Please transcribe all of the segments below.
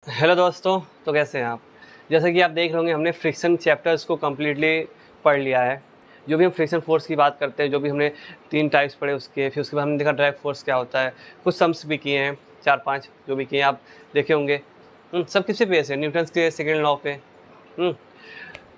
Hello दोस्तों, तो कैसे हैं आप। जैसे कि आप देख रहे होंगे हमने फ्रिक्शन चैप्टर्स को कम्प्लीटली पढ़ लिया है। जो भी हम फ्रिक्शन फोर्स की बात करते हैं, जो भी हमने 3 टाइप्स पढ़े उसके, फिर उसके बाद हमने देखा ड्राइव फोर्स क्या होता है। कुछ सम्स भी किए हैं 4-5 जो भी किए हैं आप देखे होंगे। सब किससे बेस है? न्यूटन्स के सेकेंड लॉ पे।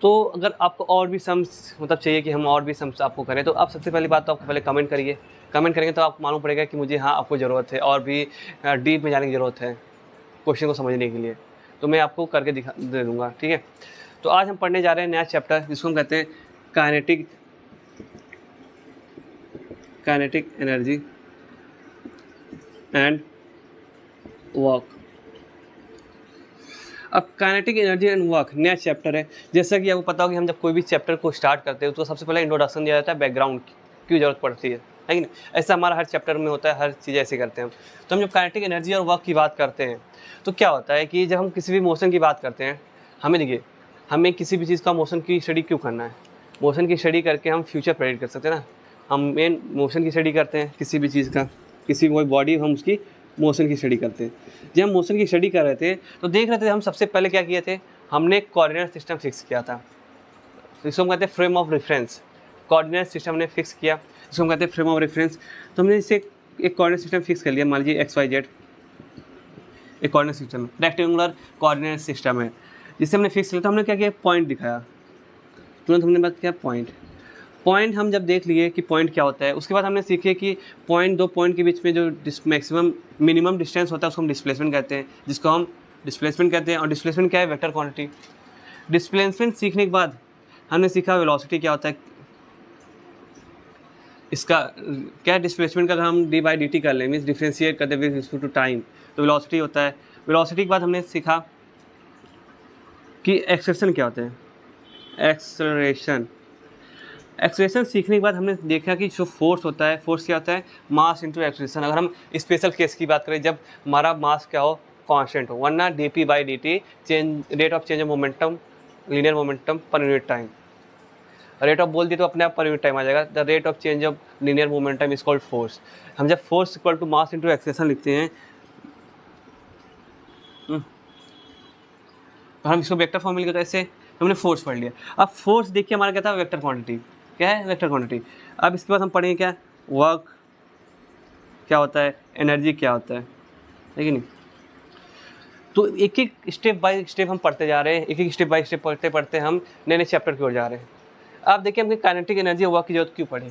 तो अगर आपको और भी सम्स मतलब चाहिए कि हम और भी सम्स आपको करें, तो आप सबसे पहली बात तो आपको पहले कमेंट करिए। कमेंट करेंगे तो आपको मालूम पड़ेगा कि मुझे हाँ आपको ज़रूरत है और भी डीप में जाने की ज़रूरत है क्वेश्चन को समझने के लिए। तो मैं आपको करके दिखा दे दूँगा, ठीक है। तो आज हम पढ़ने जा रहे हैं नया चैप्टर जिसको हम कहते हैं काइनेटिक एनर्जी एंड वर्क। अब काइनेटिक एनर्जी एंड वर्क नया चैप्टर है। जैसा कि आपको पता हो कि हम जब कोई भी चैप्टर को स्टार्ट करते हैं तो सबसे पहले इंट्रोडक्शन दिया जाता है, बैकग्राउंड की ज़रूरत पड़ती है कि नहीं। ऐसा हमारा हर चैप्टर में होता है, हर चीज़ ऐसे करते हैं हम। तो हम जब काइनेटिक एनर्जी और वर्क की बात करते हैं तो क्या होता है कि जब हम किसी भी मोशन की बात करते हैं, हमें देखिए, हमें किसी भी चीज़ का मोशन की स्टडी क्यों करना है? मोशन की स्टडी करके हम फ्यूचर प्रेडिक्ट कर सकते हैं ना। हम मेन मोशन की स्टडी करते हैं किसी भी चीज़ का, किसी कोई बॉडी हम उसकी मोशन की स्टडी करते हैं। जब हम मोशन की स्टडी कर रहे थे तो देख रहे थे हम सबसे पहले क्या किए थे, हमने कोऑर्डिनेट सिस्टम फिक्स किया था। इसको हम कहते हैं frame of reference. Coordinate system हमने फिक्स किया, इसको हम कहते हैं फ्रेम ऑफ रेफरेंस। तो हमने इसे एक कोऑर्डिनेट सिस्टम फिक्स कर लिया, मान लीजिए XYZ एक कोऑर्डिनेट सिस्टम है, रेक्टेंगुलर कोऑर्डिनेट सिस्टम है जिसे हमने फिक्स किया। तो हमने क्या किया, पॉइंट दिखाया, तुरंत हमने बात किया पॉइंट हम जब देख लिए कि पॉइंट क्या होता है, उसके बाद हमने सीखे कि दो पॉइंट के बीच में जो मैक्सिमम मिनिमम डिस्टेंस होता है उसको हम डिस्प्लेसमेंट कहते हैं, जिसको हम डिस्प्लेसमेंट कहते हैं। और डिस्प्लेसमेंट क्या है? Vector quantity. डिस्प्लेसमेंट सीखने के बाद हमने सीखा वेलोसिटी क्या होता है। इसका क्या डिस्प्लेसमेंट का अगर हम d/dt कर लें, मीन्स डिफ्रेंशिएट करते विद रिस्पेक्ट टू टाइम, तो वेलोसिटी होता है। वेलोसिटी के बाद हमने सीखा कि एक्सेलरेशन क्या होता है। एक्सेलरेशन सीखने के बाद हमने देखा कि जो फोर्स होता है, फोर्स क्या होता है? मास इंटू एक्सेलरेशन। अगर हम स्पेशल केस की बात करें, जब हमारा मास क्या हो, कांस्टेंट हो, वरना dp/dt change, rate of change of momentum, linear momentum per unit time. Rate of बोल दिए तो अपने आप पर यूनिट टाइम आ जाएगा। The rate of change of linear momentum is called force. हम जब force equal to mass into acceleration लिखते हैं तो हम इसको वेक्टर फॉर्म में लिखते हैं। ऐसे हमने फोर्स पढ़ लिया। अब फोर्स देखिए हमारा क्या था, वेक्टर क्वांटिटी। क्या है? Vector quantity. अब इसके बाद हम पढ़ेंगे क्या, वर्क क्या होता है, एनर्जी क्या होता है कि नहीं। तो एक एक स्टेप बाय स्टेप हम पढ़ते जा रहे हैं, एक एक स्टेप बाय स्टेप पढ़ते पढ़ते हम नए नए चैप्टर की ओर जा रहे हैं। अब देखिए हमने काइनेटिक एनर्जी और वर्क की जरूरत क्यों पड़ी।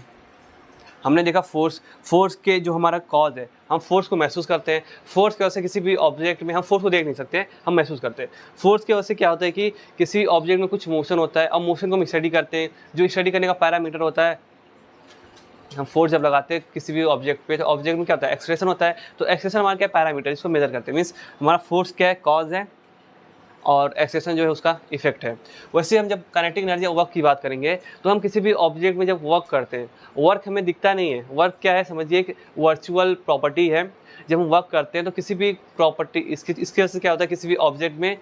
हमने देखा फोर्स के जो हमारा कॉज है, हम फोर्स को महसूस करते हैं। फोर्स की वजह से किसी भी ऑब्जेक्ट में, हम फोर्स को देख नहीं सकते हैं, हम महसूस करते हैं। फोर्स की वजह से क्या होता है कि किसी ऑब्जेक्ट में कुछ मोशन होता है और मोशन को हम स्टडी करते हैं। जो स्टडी करने का पैरामीटर होता है, हम फोर्स जब लगाते हैं किसी भी ऑब्जेक्ट पे, तो ऑब्जेक्ट में क्या होता है, एक्सप्रेशन होता है। तो एक्सप्रेशन हमारा क्या पैरामीटर, इसको मेजर करते हैं। मीन्स हमारा फोर्स क्या है, कॉज है, और एक्सेशन जो है उसका इफेक्ट है। वैसे हम जब काइनेटिक एनर्जी वर्क की बात करेंगे तो हम किसी भी ऑब्जेक्ट में जब वर्क करते हैं, वर्क हमें दिखता नहीं है। वर्क क्या है, समझिए एक वर्चुअल प्रॉपर्टी है। जब हम वर्क करते हैं तो किसी भी प्रॉपर्टी, इसकी वजह से क्या होता है, किसी भी ऑब्जेक्ट में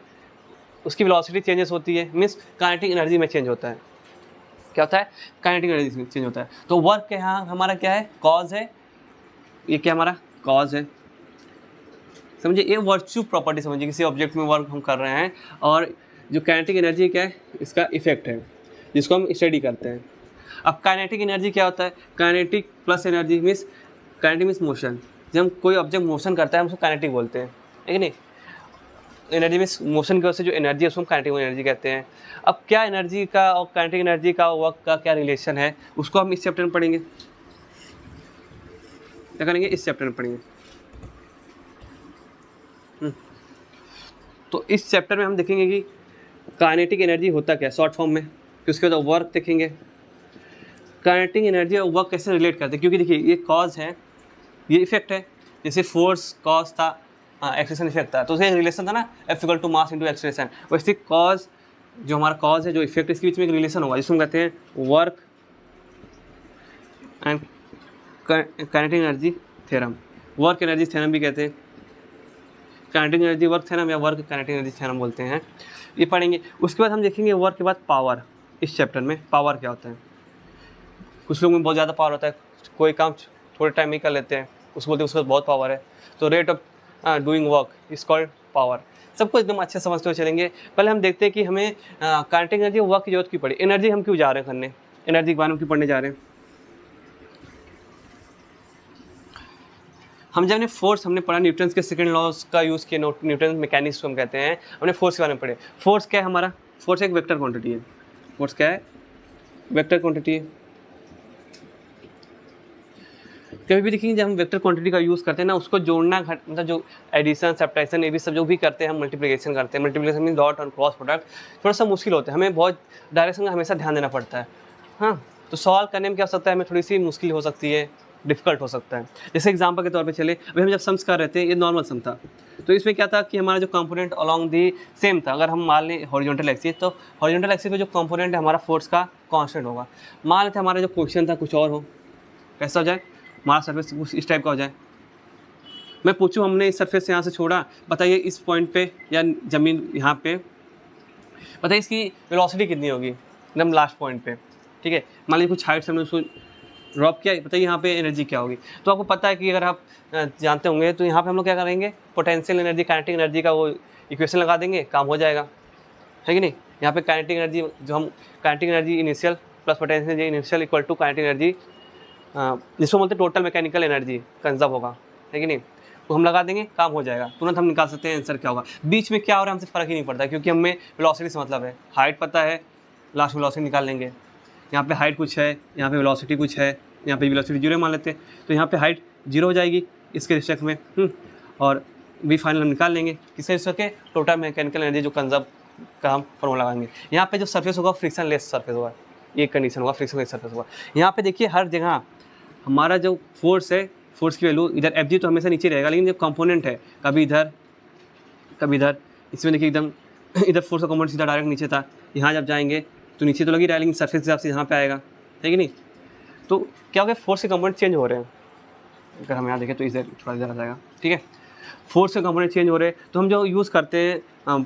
उसकी वेलोसिटी चेंजेस होती है, मीन्स काइनेटिक एनर्जी में चेंज होता है। क्या होता है? काइनेटिक एनर्जी में चेंज होता है। तो वर्क के यहाँ हमारा क्या है, कॉज है। ये क्या हमारा कॉज है, समझिए ये वर्चुअल प्रॉपर्टी समझिए, किसी ऑब्जेक्ट में वर्क हम कर रहे हैं। और जो काइनेटिक एनर्जी क्या है, इसका इफेक्ट है जिसको हम स्टडी करते हैं। अब काइनेटिक एनर्जी क्या होता है, kinetic plus energy means, kinetic means motion. जब हम कोई ऑब्जेक्ट मोशन करता है हम उसको काइनेटिक बोलते हैं, है कि नहीं। एनर्जी मीन्स मोशन की वजह से जो एनर्जी है उसको हम काइनेटिक एनर्जी कहते हैं। अब क्या एनर्जी का और काइनेटिक एनर्जी का वर्क का क्या रिलेशन है, उसको हम इस चैप्टर में पढ़ेंगे। क्या करेंगे, इस चैप्टर में पढ़ेंगे। तो इस चैप्टर में हम देखेंगे कि काइनेटिक एनर्जी होता क्या है शॉर्ट फॉर्म में, फिर उसके बाद वर्क देखेंगे। काइनेटिक एनर्जी और वर्क कैसे रिलेट करते हैं, क्योंकि देखिए ये कॉज है, ये इफेक्ट है। जैसे फोर्स कॉज था, एक्सेलरेशन इफेक्ट था, तो उसका एक रिलेशन था ना, F = मास इंटू एक्सेलरेशन। वैसे कॉज, जो हमारा कॉज है, जो इफेक्ट, इसके बीच में एक रिलेशन होगा जिसको हम कहते हैं work and kinetic energy theorem. Work energy theorem भी कहते हैं, काइनेटिक एनर्जी वर्क थ्योरम या वर्क काइनेटिक एनर्जी थ्योरम बोलते हैं। ये पढ़ेंगे। उसके बाद हम देखेंगे वर्क के बाद पावर। इस चैप्टर में पावर क्या होता है। कुछ लोग में बहुत ज़्यादा पावर होता है, कोई काम थोड़े टाइम में कर लेते हैं, उसको बोलते हैं उसके पास बहुत पावर है। तो rate of doing work is called power, सबको एकदम अच्छे समझते हुए चलेंगे। पहले हम देखते हैं कि हमें काइनेटिक एनर्जी वर्क की जरूरत क्यों पड़ी, एनर्जी हम क्यों जा रहे हैं करने, एनर्जी के बारे में क्यों पढ़ने जा रहे हैं। हम जब फोर्स हमने पढ़ा, न्यूटन्स के सेकंड लॉज का यूज़ किया, न्यूटन मैकेनिक्स को हम कहते हैं, हमने फोर्स के बारे में पढ़े। फोर्स क्या है हमारा, फोर्स एक वेक्टर क्वांटिटी है। फोर्स क्या है, वेक्टर क्वांटिटी है। कभी भी देखिए जब हम वेक्टर क्वांटिटी का यूज़ करते हैं ना, उसको जोड़ना मतलब जो एडिशन सब्ट्रैक्शन ये भी सब जो भी करते हैं, हम मल्टीप्लिकेशन करते हैं, मल्टीप्लिकेशन मीन डॉट और क्रॉस प्रोडक्ट, थोड़ा सा मुश्किल होता है, हमें बहुत डायरेक्शन का हमेशा ध्यान देना पड़ता है। हाँ, तो सॉल्व करने में क्या हो सकता है, हमें थोड़ी सी मुश्किल हो सकती है, डिफिकल्ट हो सकता है। जैसे एग्जाम्पल के तौर पे चले, अभी हम जब सम्स कर रहे थे, ये नॉर्मल सम था, तो इसमें क्या था कि हमारा जो कंपोनेंट अलॉन्ग दी सेम था। अगर हम मान लें हॉरिजॉन्टल एक्सिस, तो हॉरिजॉन्टल एक्सिस पे जो कंपोनेंट है हमारा फोर्स का कांस्टेंट होगा। मान लेते हमारा जो क्वेश्चन था कुछ और हो, कैसा हो जाए, हमारा सरफेस कुछ इस टाइप का हो जाए। मैं पूछूं हमने इस सरफेस से यहाँ से छोड़ा, बताइए इस पॉइंट पे या ज़मीन यहाँ पे, बताइए इसकी वेलोसिटी कितनी होगी एकदम लास्ट पॉइंट पे, ठीक है। मान लीजिए कुछ हाइट से हमने उसको ड्रॉप किया, बताइए यहाँ पे एनर्जी क्या होगी। तो आपको पता है कि अगर आप जानते होंगे तो यहाँ पे हम लोग क्या करेंगे, पोटेंशियल एनर्जी काइनेटिक एनर्जी का वो इक्वेशन लगा देंगे, काम हो जाएगा, है कि नहीं। यहाँ पे काइनेटिक एनर्जी जो हम kinetic energy initial plus potential energy initial equal to kinetic energy जिसको बोलते हैं टोटल मैकेनिकल एनर्जी कंजर्व होगा, है कि नहीं। तो हम लगा देंगे, काम हो जाएगा, तुरंत हम निकाल सकते हैं आंसर क्या होगा। बीच में क्या हो रहा है हमसे फ़र्क ही नहीं पड़ता, क्योंकि हमें वेलोसिटी से मतलब है, हाइट पता है, लास्ट वेलोसिटी निकाल लेंगे। यहाँ पे हाइट कुछ है, यहाँ पे वेलोसिटी कुछ है, यहाँ पे वेलोसिटी जीरो मान लेते हैं, तो यहाँ पे हाइट जीरो हो जाएगी इसके रिस्पेक्ट में, और वी फाइनल हम निकाल लेंगे किसके रिस्पेक्ट के, टोटल मैकेनिकल एनर्जी जो कंजर्व का हम फॉर्मूला लगाएंगे। यहाँ पे जो सरफेस होगा फ्रिक्शन लेस सरफेस होगा, ये कंडीशन होगा, फ्रिक्शन लेस सरफेस होगा। यहाँ पे देखिए हर जगह हमारा जो फोर्स है, फोर्स की वैल्यू इधर एफ जी तो हमेशा नीचे रहेगा, लेकिन जो कंपोनेंट है कभी इधर कभी इधर, इसमें देखिए एकदम इधर फोर्स का कंपोनेंट सीधा डायरेक्ट नीचे था, यहाँ जब जाएंगे तो नीचे तो लगी रहा है, लेकिन सरफेस के हिसाब से यहाँ पे आएगा, है कि नहीं। तो क्या हो गया, फोर्स के कंपोनेंट चेंज हो रहे हैं। अगर हम यहाँ देखें तो इधर थोड़ा इधर आ जाएगा, ठीक है। फोर्स के कंपोनेंट चेंज हो रहे हैं, तो हम जो यूज़ करते हैं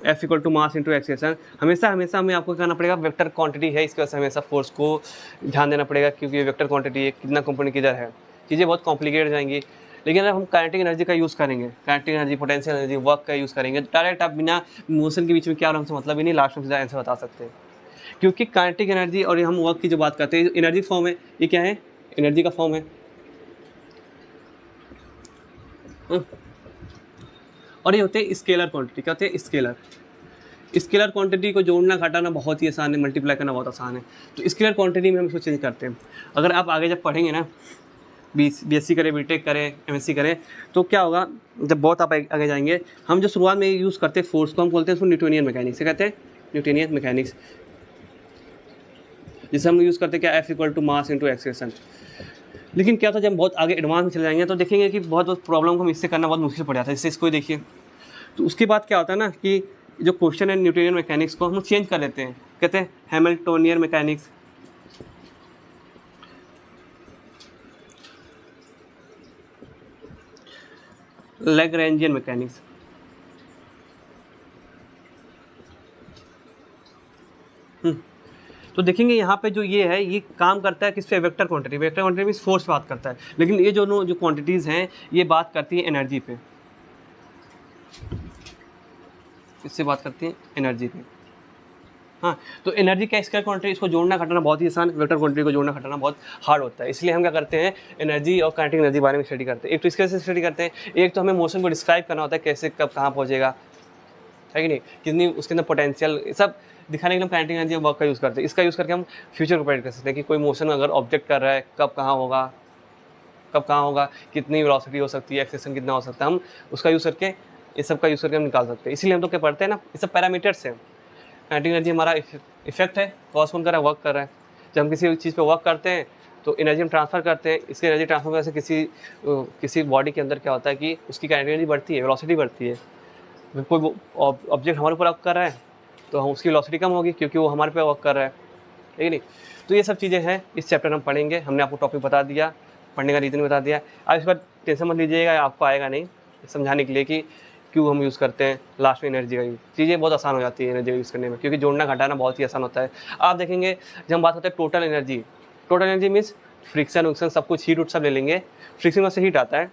F equal to mass into acceleration, हमेशा हमें आपको करना पड़ेगा, वेक्टर क्वांटिटी है, इसके वजह से हमेशा फोर्स को ध्यान देना पड़ेगा, क्योंकि ये वेक्टर क्वांटिटी है, कितना कंपोनेंट किधर है, चीज़ें बहुत कॉम्प्लिकेट हो जाएंगी। लेकिन अगर हम काइनेटिक एनर्जी का यूज़ करेंगे, kinetic energy, potential energy, work का यूज़ करेंगे, डायरेक्ट आप बिना मोशन के बीच में क्या हो रहा है हमसे मतलब ही नहीं, लास्ट में सीधा आंसर बता सकते हैं। क्योंकि काइनेटिक एनर्जी और हम वर्क की जो बात करते हैं, एनर्जी फॉर्म है, ये क्या है, एनर्जी का फॉर्म है, और ये होते हैं स्केलर क्वांटिटी। क्या होते हैं, स्केलर। स्केलर क्वांटिटी को जोड़ना घटाना बहुत ही आसान है, मल्टीप्लाई करना बहुत आसान है। तो स्केलर क्वांटिटी में हम इसको चेंज करते हैं। अगर आप आगे जब पढ़ेंगे ना, बीएससी करें, बीटेक करें, एमएससी करें, तो क्या होगा, जब बहुत आप आगे जाएंगे, हम जो शुरुआत में यूज़ करते हैं फोर्स को, हम बोलते हैं उसको न्यूटोनियन मैकेनिक्स से, कहते हैं न्यूटोनियन मैकेनिक्स, जिसे हम यूज़ करते हैं क्या, F equal to mass into acceleration. लेकिन क्या था, जब बहुत आगे एडवांस में चले जाएंगे तो देखेंगे कि बहुत प्रॉब्लम को हम इससे करना बहुत मुश्किल पड़ जाता है। जैसे इसको देखिए, तो उसके बाद क्या होता है ना कि जो क्वेश्चन है न्यूटोनियन मैकेनिक्स को हम चेंज कर लेते हैं, कहते हैं हैमिल्टोनियन मैकेनिक्स, लैग्रैंजियन मैकेनिक्स। तो देखेंगे यहाँ पे जो ये है, ये काम करता है किस पे, vector quantity. Vector quantity means force बात करता है, लेकिन ये जो क्वांटिटीज़ हैं ये बात करती है एनर्जी पे, इससे बात करती है एनर्जी पे। हाँ, तो एनर्जी का स्केलर क्वांटिटी, इसको जोड़ना घटाना बहुत ही आसान, वेक्टर क्वांटिटी को जोड़ना घटाना बहुत हार्ड होता है। इसलिए हम क्या करते हैं, एनर्जी और काइनेटिक एनर्जी बारे में स्टडी करते हैं। एक तो इसके से स्टडी करते हैं, एक तो हमें मोशन को डिस्क्राइब करना होता है, कैसे कब कहाँ पहुँचेगा, है कि नहीं, कितनी उसके अंदर पोटेंशियल, सब दिखाने के लिए हम काइनेटिक एनर्जी वर्क का यूज़ करते हैं। इसका यूज़ करके हम फ्यूचर को प्रेडिक्ट कर सकते हैं कि कोई मोशन अगर ऑब्जेक्ट कर रहा है, कब कहाँ होगा, कितनी वेलोसिटी हो सकती है, एक्सेलेरेशन कितना हो सकता है, हम उसका यूज़ करके, इस सब का यूज़ करके हम निकाल सकते हैं। इसीलिए हम तो क्या पढ़ते हैं ना, ये सब पैरामीटर्स हैं। काइनेटिक एनर्जी हमारा इफेक्ट है, कॉस्पॉन्ड कर रहा है, वर्क कर रहा है। जब हम किसी चीज़ पे वर्क करते हैं तो एनर्जी हम ट्रांसफ़र करते हैं। इसकी एनर्जी ट्रांसफर करने से किसी बॉडी के अंदर क्या होता है कि उसकी काइनेटिक एनर्जी बढ़ती है, वेलोसिटी बढ़ती है। कोई ऑब्जेक्ट हमारे ऊपर वर्क कर रहा है तो हम उसकी वेलोसिटी कम होगी, क्योंकि वो हमारे पे वर्क कर रहा है, ठीक है नहीं। तो ये सब चीज़ें हैं, इस चैप्टर हम पढ़ेंगे। हमने आपको टॉपिक बता दिया, पढ़ने का रीज़न बता दिया। आप इस बार टेंशन मत लीजिएगा, आपको आएगा नहीं, समझाने के लिए कि क्यों हम यूज़ करते हैं लास्ट में एनर्जी का यूज़। चीज़ें बहुत आसान हो जाती है एनर्जी का यूज़ करने में, क्योंकि जोड़ना घटाना बहुत ही आसान होता है। आप देखेंगे जब हम बात करते हैं टोटल एनर्जी मीन्स फ्रिक्शन विक्शन सब कुछ, हीट उट सब ले लेंगे। फ्रिक्शन में से हीट आता है,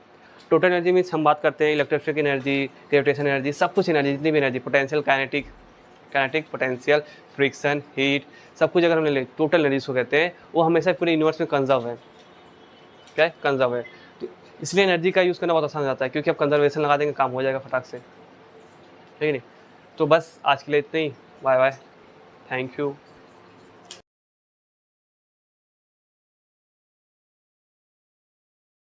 टोटल एनर्जी मीन्स हम बात करते हैं इलेक्ट्रिक एनर्जी, ग्रेविटेशन एनर्जी, सब कुछ एनर्जी, जितनी भी energy, potential, kinetic, potential, friction, heat, सब कुछ अगर हमने ले टोटल एनर्जी को कहते हैं, वो हमेशा पूरे यूनिवर्स में कंजर्व है। क्या है? कंजर्व है। तो इसलिए एनर्जी का यूज़ करना बहुत आसान हो जाता है, क्योंकि अब कंजर्वेशन लगा देंगे, काम हो जाएगा फटाक से, ठीक है नहीं? तो बस आज के लिए इतना ही। Bye bye, thank you.